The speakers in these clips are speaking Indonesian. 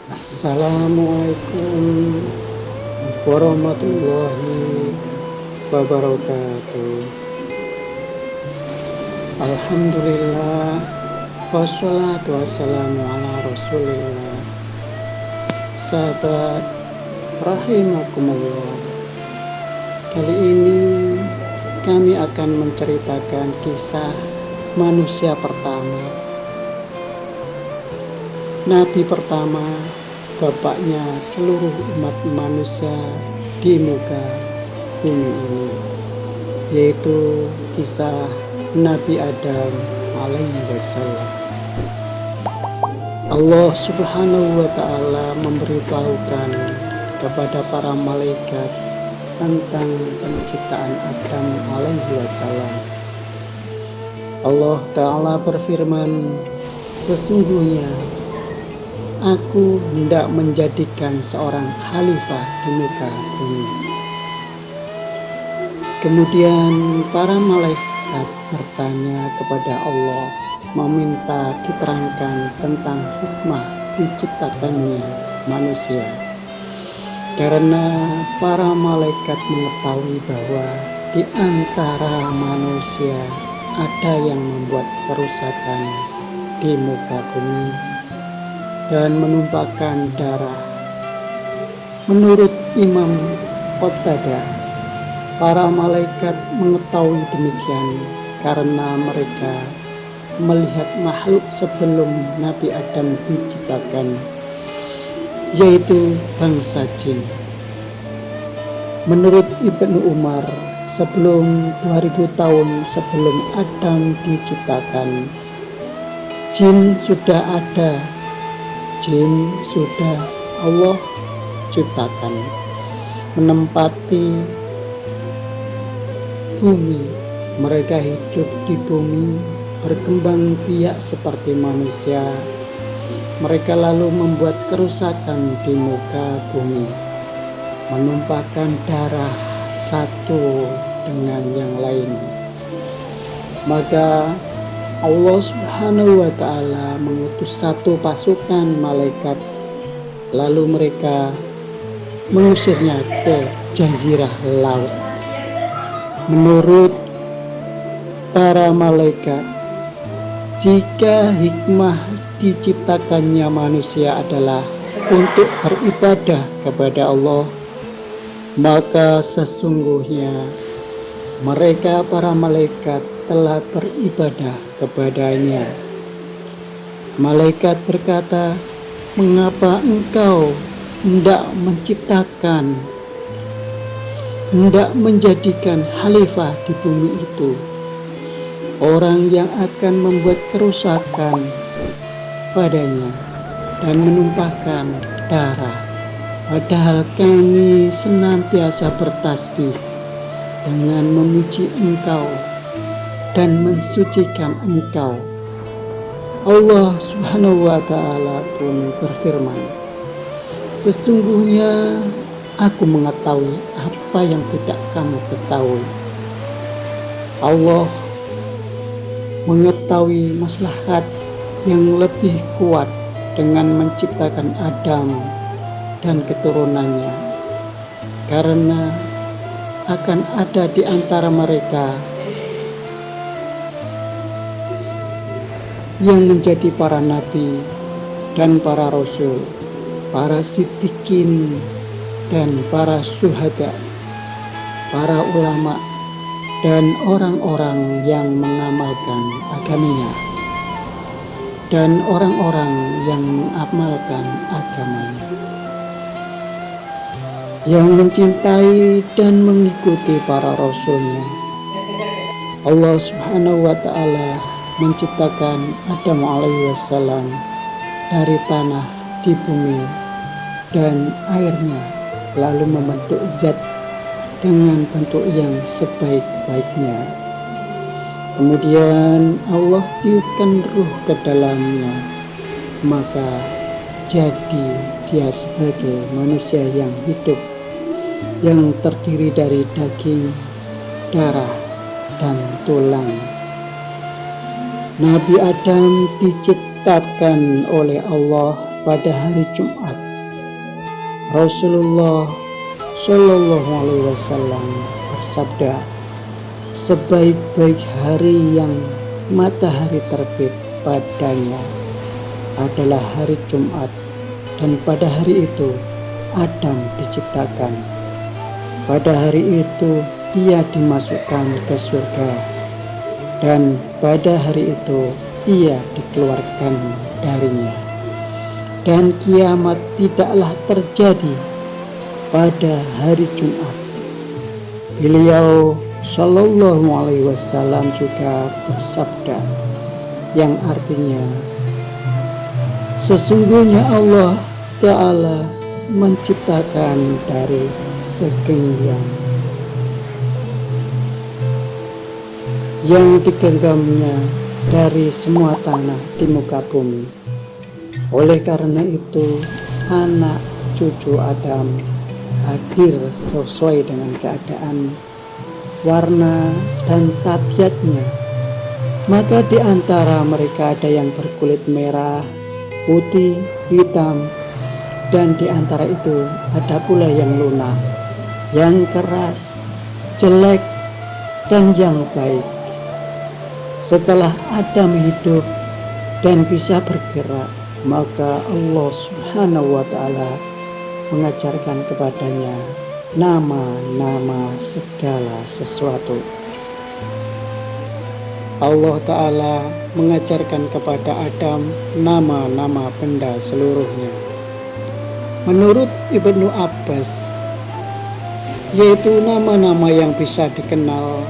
Assalamualaikum warahmatullahi wabarakatuh. Alhamdulillah, wassalatu wassalamu ala rasulillah. Sahabat rahimakumullah, kali ini kami akan menceritakan kisah manusia pertama, nabi pertama, bapaknya seluruh umat manusia di muka bumi ini, yaitu kisah Nabi Adam alaihi wassalam. Allah subhanahu wa ta'ala memberitahukan kepada para malaikat tentang penciptaan Adam alaihi wassalam. Allah ta'ala berfirman, sesungguhnya Aku hendak menjadikan seorang khalifah di muka bumi. Kemudian para malaikat bertanya kepada Allah, meminta diterangkan tentang hikmah diciptakannya manusia. Karena para malaikat mengetahui bahwa di antara manusia ada yang membuat kerusakan di muka bumi dan menumpahkan darah. Menurut Imam Qatadah, para malaikat mengetahui demikian karena mereka melihat makhluk sebelum Nabi Adam diciptakan, yaitu bangsa jin. Menurut Ibnu Umar, sebelum 2000 tahun sebelum Adam diciptakan, jin sudah ada. Jin sudah Allah ciptakan menempati bumi. Mereka hidup di bumi, berkembang biak seperti manusia. Mereka lalu membuat kerusakan di muka bumi, menumpahkan darah satu dengan yang lain. Maka Allah subhanahu wa ta'ala mengutus satu pasukan malaikat, lalu mereka mengusirnya ke jazirah laut. Menurut para malaikat, jika hikmah diciptakannya manusia adalah untuk beribadah kepada Allah, maka sesungguhnya mereka para malaikat telah beribadah kepadanya. Malaikat berkata, mengapa engkau hendak menjadikan khalifah di bumi itu, orang yang akan membuat kerusakan padanya dan menumpahkan darah, padahal kami senantiasa bertasbih dengan memuji engkau dan mensucikan engkau. Allah subhanahu wa ta'ala pun berfirman, sesungguhnya aku mengetahui apa yang tidak kamu ketahui. Allah mengetahui maslahat yang lebih kuat dengan menciptakan Adam dan keturunannya, karena akan ada di antara mereka yang menjadi para nabi dan para rasul, para siddiqin dan para syuhada, para ulama dan orang-orang yang mengamalkan agamanya, dan orang-orang yang mengamalkan agamanya, yang mencintai dan mengikuti para rasulnya. Allah subhanahu wa ta'ala menciptakan Adam alaihi wassalam dari tanah di bumi dan airnya, lalu membentuk zat dengan bentuk yang sebaik-baiknya. Kemudian Allah tiupkan ruh ke dalamnya, maka jadi dia sebagai manusia yang hidup, yang terdiri dari daging, darah, dan tulang. Nabi Adam diciptakan oleh Allah pada hari Jumat. Rasulullah Shallallahu Alaihi Wasallam bersabda, sebaik-baik hari yang matahari terbit padanya adalah hari Jumat, dan pada hari itu Adam diciptakan. Pada hari itu ia dimasukkan ke surga, dan pada hari itu ia dikeluarkan darinya. Dan kiamat tidaklah terjadi pada hari Jumat. Beliau Shallallahu Alaihi Wasallam juga bersabda, yang artinya, sesungguhnya Allah Ta'ala menciptakan dari segenggam yang digenggamnya dari semua tanah di muka bumi. Oleh karena itu, anak cucu Adam hadir sesuai dengan keadaan, warna, dan tabiatnya. Maka di antara mereka ada yang berkulit merah, putih, hitam, dan di antara itu ada pula yang lunak, yang keras, jelek, dan yang baik. Setelah Adam hidup dan bisa bergerak, maka Allah Subhanahu wa Ta'ala mengajarkan kepadanya nama-nama segala sesuatu. Allah Ta'ala mengajarkan kepada Adam nama-nama benda seluruhnya. Menurut Ibnu Abbas, yaitu nama-nama yang bisa dikenal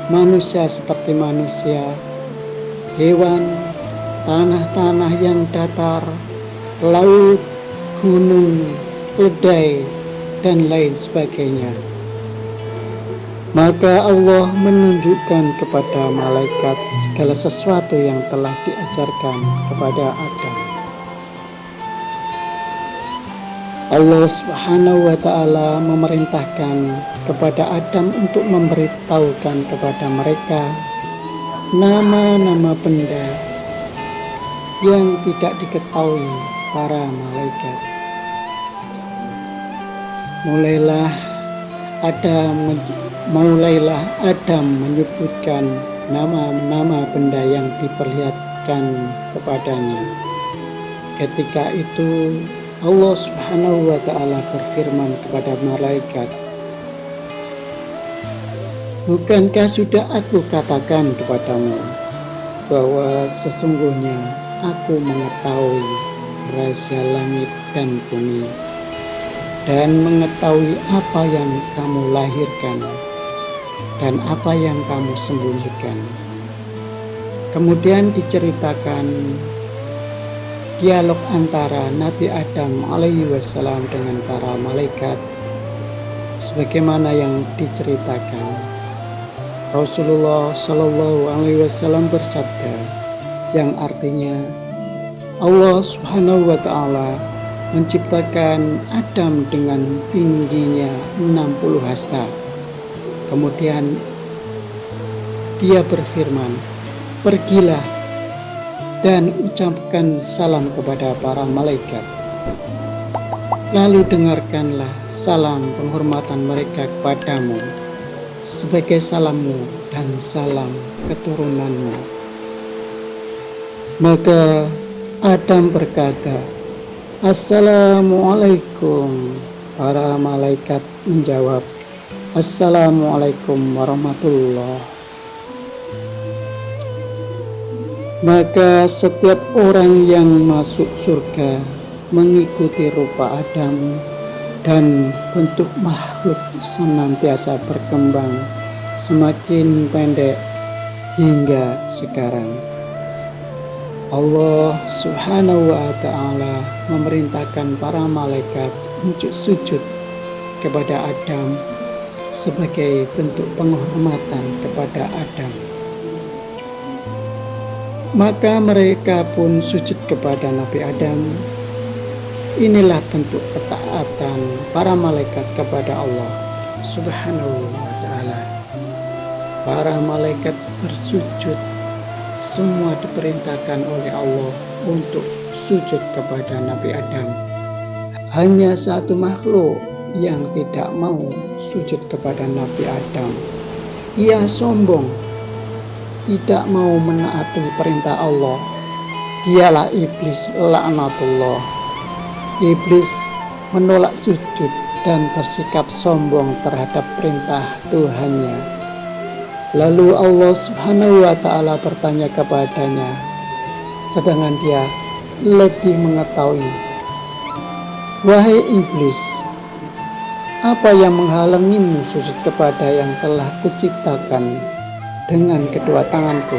manusia seperti manusia, hewan, tanah-tanah yang datar, laut, gunung, keledai, dan lain sebagainya. Maka Allah menunjukkan kepada malaikat segala sesuatu yang telah diajarkan kepada Adam. Allah Subhanahu wa Ta'ala memerintahkan kepada Adam untuk memberitahukan kepada mereka nama-nama benda yang tidak diketahui para malaikat. Mulailah Adam menyebutkan nama-nama benda yang diperlihatkan kepadanya. Ketika itu Allah Subhanahu wa Ta'ala berfirman kepada malaikat, bukankah sudah aku katakan kepadamu bahwa sesungguhnya aku mengetahui rahasia langit dan bumi, dan mengetahui apa yang kamu lahirkan dan apa yang kamu sembunyikan. Kemudian diceritakan dialog antara Nabi Adam alaihi wassalam dengan para malaikat sebagaimana yang diceritakan. Rasulullah Shallallahu Alaihi Wasallam bersabda, yang artinya Allah Subhanahu wa Ta'ala menciptakan Adam dengan tingginya 60 hasta. Kemudian dia berfirman, pergilah dan ucapkan salam kepada para malaikat. Lalu dengarkanlah salam penghormatan mereka kepadamu sebagai salammu dan salam keturunanmu. Maka Adam berkata, Assalamualaikum. Para malaikat menjawab, Assalamualaikum warahmatullahi. Maka setiap orang yang masuk surga mengikuti rupa Adam, dan bentuk makhluk senantiasa berkembang semakin pendek hingga sekarang. Allah Subhanahu wa Ta'ala memerintahkan para malaikat untuk sujud kepada Adam sebagai bentuk penghormatan kepada Adam. Maka mereka pun sujud kepada Nabi Adam. Inilah bentuk ketaatan para malaikat kepada Allah Subhanahu wa Ta'ala. Para malaikat bersujud, semua diperintahkan oleh Allah untuk sujud kepada Nabi Adam. Hanya satu makhluk yang tidak mau sujud kepada Nabi Adam. Ia sombong, tidak mau menaati perintah Allah. Dialah iblis laknatullah. Iblis menolak sujud dan bersikap sombong terhadap perintah Tuhannya. Lalu Allah Subhanahu wa ta'ala bertanya kepadanya, sedangkan dia lebih mengetahui. Wahai iblis, apa yang menghalangimu sujud kepada yang telah kuciptakan dengan kedua tanganku?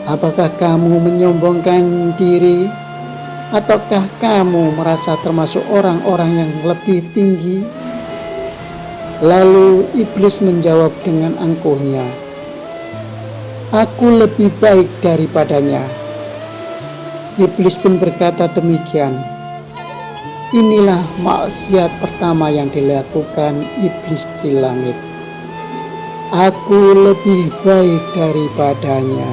Apakah kamu menyombongkan diri, ataukah kamu merasa termasuk orang-orang yang lebih tinggi? Lalu iblis menjawab dengan angkuhnya, aku lebih baik daripadanya. Iblis pun berkata demikian. Inilah maksiat pertama yang dilakukan iblis di langit. Aku lebih baik daripadanya.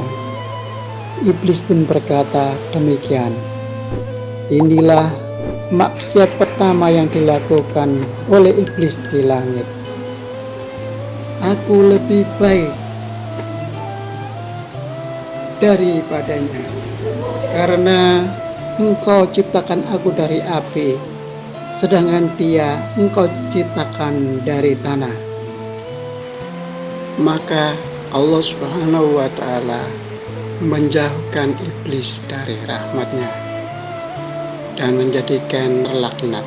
Iblis pun berkata demikian. Inilah maksiat pertama yang dilakukan oleh iblis di langit. Aku lebih baik daripadanya, karena engkau ciptakan aku dari api, sedangkan dia engkau ciptakan dari tanah. Maka Allah Subhanahu wa ta'ala menjauhkan iblis dari rahmatnya dan menjadikan laknat.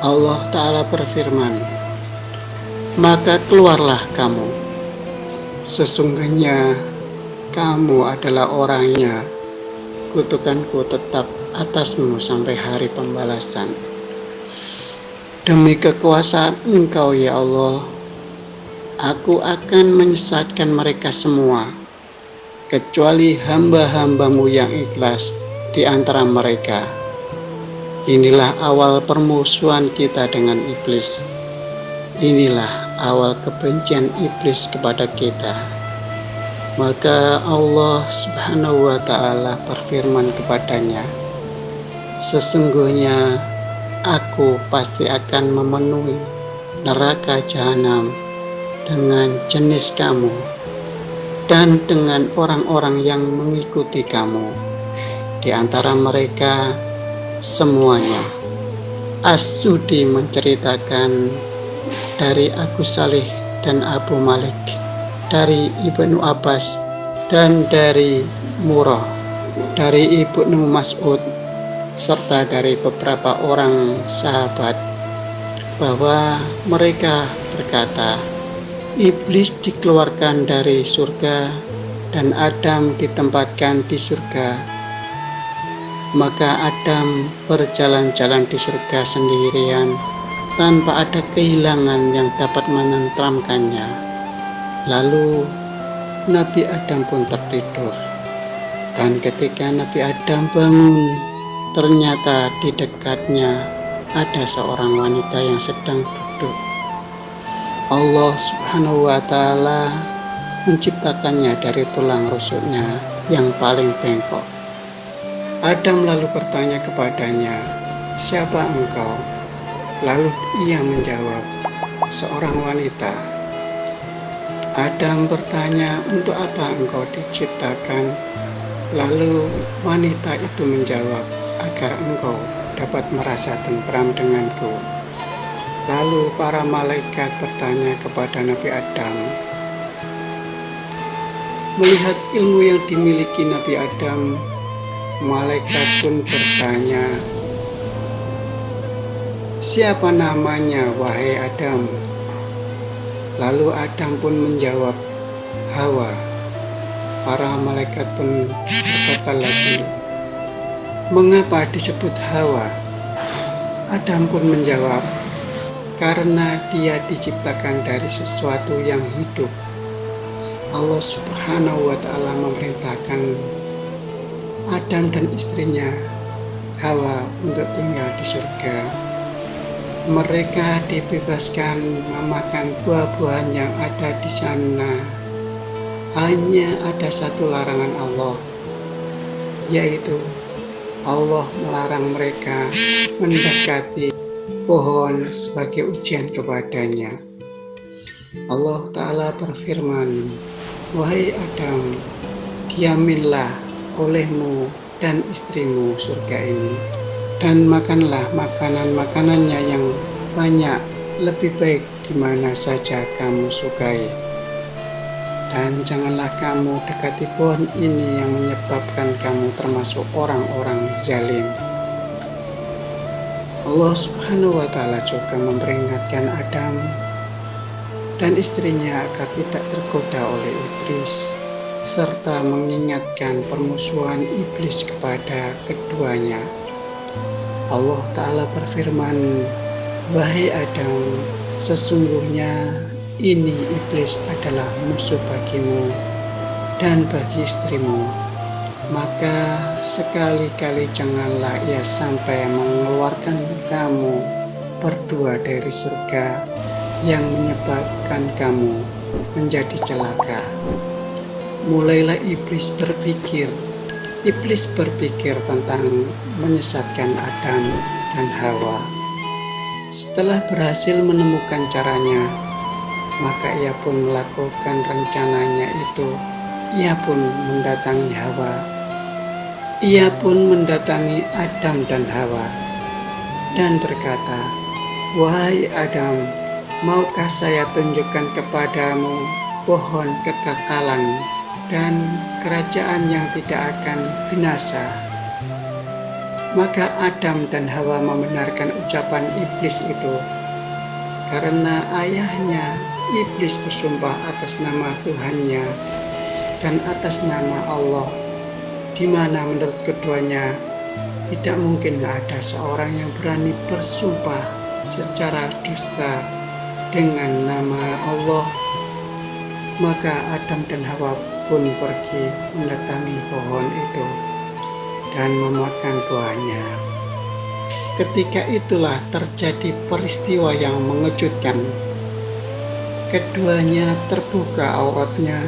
Allah Ta'ala berfirman, maka keluarlah kamu, sesungguhnya kamu adalah orangnya, kutukanku tetap atasmu sampai hari pembalasan. Demi kekuasaan engkau ya Allah, aku akan menyesatkan mereka semua, kecuali hamba-hambamu yang ikhlas di antara mereka. Inilah awal permusuhan kita dengan iblis. Inilah awal kebencian iblis kepada kita. Maka Allah Subhanahu wa ta'ala berfirman kepadanya, sesungguhnya aku pasti akan memenuhi neraka jahanam dengan jenis kamu dan dengan orang-orang yang mengikuti kamu. Di antara mereka semuanya. As-Sudi menceritakan dari Agus Salih dan Abu Malik, dari Ibnu Abbas dan dari Murrah, dari Ibnu Mas'ud, serta dari beberapa orang sahabat, bahwa mereka berkata, iblis dikeluarkan dari surga dan Adam ditempatkan di surga. Maka Adam berjalan-jalan di surga sendirian tanpa ada kehilangan yang dapat menenteramkannya. Lalu Nabi Adam pun tertidur, dan ketika Nabi Adam bangun, ternyata di dekatnya ada seorang wanita yang sedang duduk. Allah Subhanahu wa ta'ala menciptakannya dari tulang rusuknya yang paling bengkok. Adam lalu bertanya kepadanya, siapa engkau? Lalu ia menjawab, seorang wanita. Adam bertanya, untuk apa engkau diciptakan? Lalu wanita itu menjawab, agar engkau dapat merasa tentram denganku. Lalu para malaikat bertanya kepada Nabi Adam. Melihat ilmu yang dimiliki Nabi Adam, malaikat pun bertanya, siapa namanya wahai Adam? Lalu Adam pun menjawab, Hawa. Para malaikat pun berkata lagi, mengapa disebut Hawa? Adam pun menjawab, karena dia diciptakan dari sesuatu yang hidup. Allah Subhanahu wa ta'ala memerintahkan Adam dan istrinya Hawa untuk tinggal di surga. Mereka dibebaskan memakan buah-buahan yang ada di sana. Hanya ada satu larangan Allah, yaitu Allah melarang mereka mendekati pohon sebagai ujian kepadanya. Allah Ta'ala berfirman, "Wahai Adam, diaminlah olehmu dan istrimu surga ini, dan makanlah makanan-makanannya yang banyak, lebih baik di mana saja kamu sukai. Dan janganlah kamu dekati pohon ini yang menyebabkan kamu termasuk orang-orang zalim." Allah Subhanahu wa Ta'ala juga memperingatkan Adam dan istrinya agar tidak tergoda oleh iblis, serta mengingatkan permusuhan iblis kepada keduanya. Allah Ta'ala berfirman, "Wahai Adam, sesungguhnya ini iblis adalah musuh bagimu dan bagi istrimu. Maka sekali-kali janganlah ia sampai mengeluarkan kamu berdua dari surga yang menyebabkan kamu menjadi celaka." Mulailah iblis berpikir tentang menyesatkan Adam dan Hawa. Setelah berhasil menemukan caranya, maka ia pun melakukan rencananya itu. Ia pun mendatangi Adam dan Hawa dan berkata, "Wahai Adam, maukah saya tunjukkan kepadamu pohon kekekalan dan kerajaan yang tidak akan binasa?" Maka Adam dan Hawa membenarkan ucapan iblis itu, karena ayahnya iblis bersumpah atas nama Tuhannya dan atas nama Allah, di mana menurut keduanya tidak mungkin ada seorang yang berani bersumpah secara dusta dengan nama Allah. Maka Adam dan Hawa pun pergi mendatangi pohon itu dan memakan buahnya. Ketika itulah terjadi peristiwa yang mengejutkan. Keduanya terbuka auratnya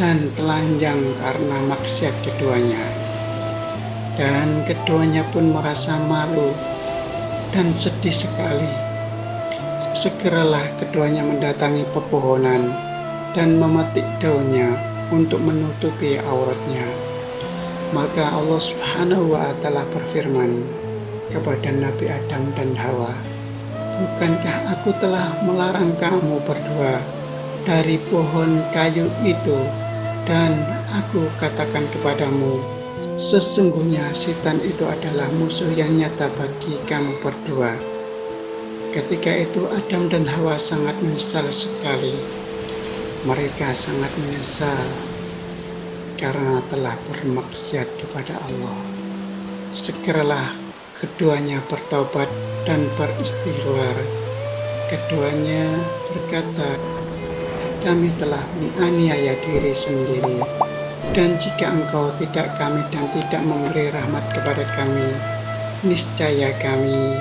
dan telanjang karena maksiat keduanya. Dan keduanya pun merasa malu dan sedih sekali. Segeralah keduanya mendatangi pepohonan dan memetik daunnya untuk menutupi auratnya. Maka Allah Subhanahu wa Ta'ala berfirman kepada Nabi Adam dan Hawa, "Bukankah aku telah melarang kamu berdua dari pohon kayu itu, dan aku katakan kepadamu, sesungguhnya setan itu adalah musuh yang nyata bagi kamu berdua." Ketika itu Adam dan Hawa sangat menyesal sekali. Mereka sangat menyesal karena telah bermaksiat kepada Allah. Segeralah keduanya bertaubat dan beristighfar. Keduanya berkata, "Kami telah menganiaya diri sendiri, dan jika Engkau tidak kami dan tidak memberi rahmat kepada kami, niscaya kami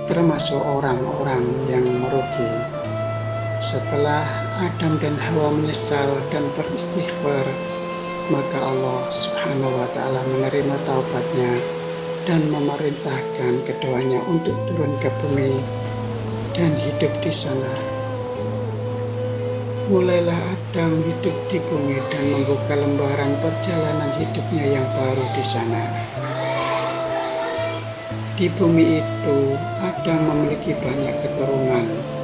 termasuk orang-orang yang merugi." Setelah Adam dan Hawa menyesal dan beristighfar, maka Allah Subhanahu wa Ta'ala menerima taubatnya dan memerintahkan keduanya untuk turun ke bumi dan hidup di sana. Mulailah Adam hidup di bumi dan membuka lembaran perjalanan hidupnya yang baru di sana. Di bumi itu, Adam memiliki banyak keturunan.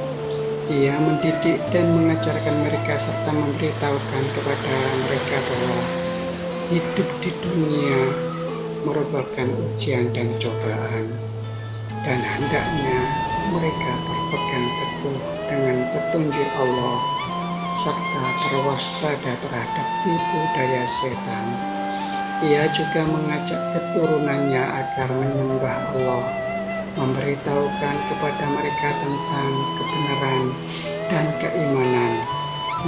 Ia mendidik dan mengajarkan mereka serta memberitahukan kepada mereka bahwa hidup di dunia merupakan ujian dan cobaan, dan hendaknya mereka berpegang teguh dengan petunjuk Allah serta berwaspada terhadap tipu daya setan. Ia juga mengajak keturunannya agar menyembah Allah, memberitahukan kepada mereka tentang kebenaran dan keimanan,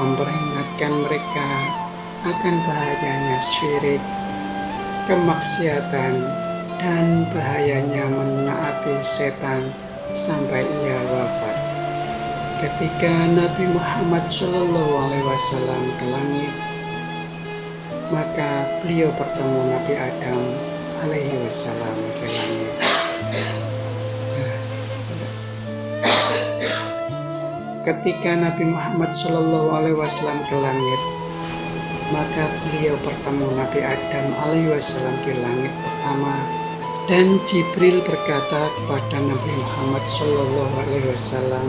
memperingatkan mereka akan bahayanya syirik, kemaksiatan, dan bahayanya menaati setan sampai ia wafat. Ketika Nabi Muhammad SAW ke langit, maka beliau bertemu Nabi Adam alaihi wassalam di langit. Ketika Nabi Muhammad Shallallahu Alaihi Wasallam ke langit, maka beliau bertemu Nabi Adam alaihi wassalam di langit pertama, dan Jibril berkata kepada Nabi Muhammad Shallallahu Alaihi Wasallam,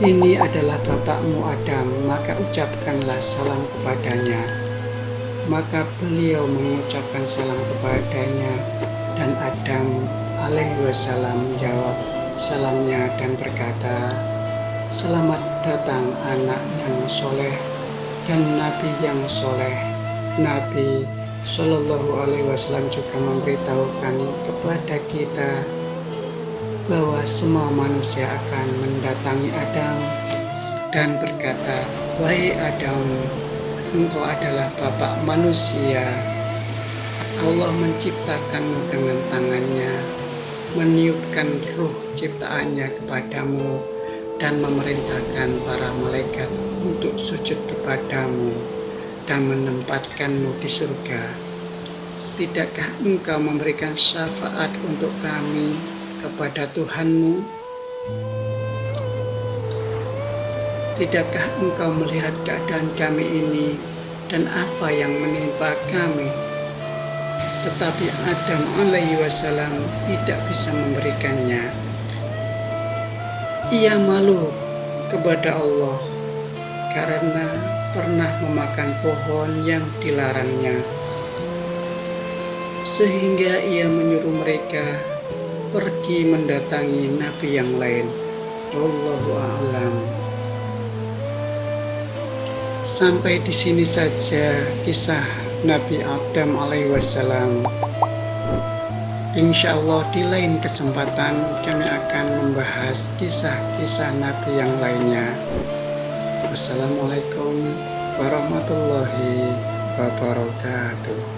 "Ini adalah bapakmu Adam, maka ucapkanlah salam kepadanya." Maka beliau mengucapkan salam kepadanya, dan Adam alaihi wassalam menjawab salamnya dan berkata, "Selamat datang anak yang soleh dan Nabi yang soleh." Nabi Shallallahu Alaihi Wasallam juga memberitahukan kepada kita bahwa semua manusia akan mendatangi Adam dan berkata, "Wahai Adam, engkau adalah bapak manusia. Allah menciptakanmu dengan tangannya, meniupkan ruh ciptaannya kepadamu, dan memerintahkan para malaikat untuk sujud kepadamu dan menempatkanmu di surga. Tidakkah engkau memberikan syafaat untuk kami kepada Tuhanmu? Tidakkah engkau melihat keadaan kami ini dan apa yang menimpa kami?" Tetapi Adam alaihi wassalam tidak bisa memberikannya. Ia malu kepada Allah karena pernah memakan pohon yang dilarangnya, sehingga ia menyuruh mereka pergi mendatangi nabi yang lain. Wallahu a'lam. Sampai di sini saja kisah Nabi Adam alaihi wassalam. Insya Allah di lain kesempatan kami akan membahas kisah-kisah Nabi yang lainnya. Wassalamualaikum warahmatullahi wabarakatuh.